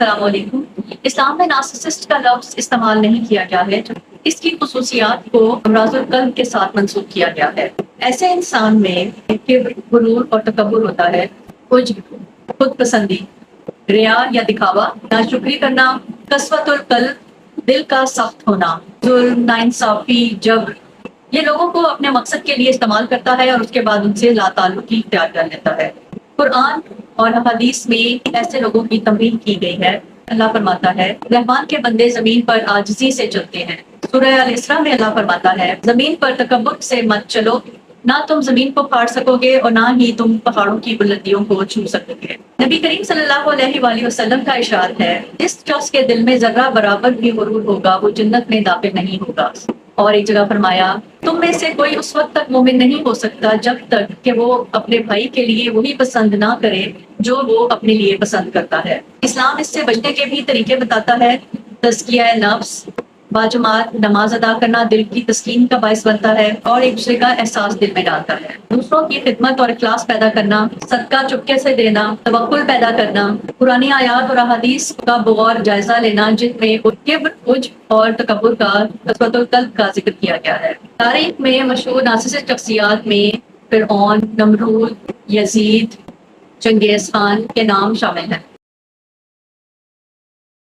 السلام علیکم۔ اسلام میں نارسسسٹ کا لفظ استعمال نہیں کیا گیا ہے، اس کی خصوصیات کو امراض القلب کے ساتھ منسوخ کیا گیا ہے۔ ایسے انسان میں کبر، غرور اور تکبر ہوتا ہے، عجب، خود پسندی، ریا یا دکھاوا، ناشکری کرنا، قسوۃ القلب، دل کا سخت ہونا، ظلم، ناانصافی، جبر، یہ لوگوں کو اپنے مقصد کے لیے استعمال کرتا ہے اور اس کے بعد ان سے لا تعلقی اختیار کر لیتا ہے۔ قرآن اور حدیث میں ایسے لوگوں کی تنبیہ کی گئی ہے۔ اللہ فرماتا ہے رحمان کے بندے زمین پر عاجزی سے چلتے ہیں۔ سورہ الاسراء میں اللہ فرماتا ہے زمین پر تکبر سے مت چلو، نہ تم زمین کو پھاڑ سکو گے اور نہ ہی تم پہاڑوں کی بلندیوں کو چھو سکو گے۔ نبی کریم صلی اللہ علیہ وآلہ وسلم کا ارشاد ہے جس شخص کے دل میں ذرہ برابر بھی غرور ہوگا وہ جنت میں داخل نہیں ہوگا۔ اور ایک جگہ فرمایا تم میں سے کوئی اس وقت تک مومن نہیں ہو سکتا جب تک کہ وہ اپنے بھائی کے لیے وہی پسند نہ کرے جو وہ اپنے لیے پسند کرتا ہے۔ اسلام اس سے بچنے کے بھی طریقے بتاتا ہے۔ تزکیہ نفس، باجماعت نماز ادا کرنا دل کی تسکین کا باعث بنتا ہے اور ایک دوسرے کا احساس دل میں ڈالتا ہے۔ دوسروں کی خدمت اور اخلاص پیدا کرنا، صدقہ چپکے سے دینا، توکل پیدا کرنا، پرانی آیات اور احادیث کا بغور جائزہ لینا جن میں کبر، عجب اور تکبر کا، قسوۃ القلب کا ذکر کیا گیا ہے۔ تاریخ میں مشہور نارسسسٹ شخصیات میں فرعون، نمرود، یزید، چنگیز خان کے نام شامل ہیں۔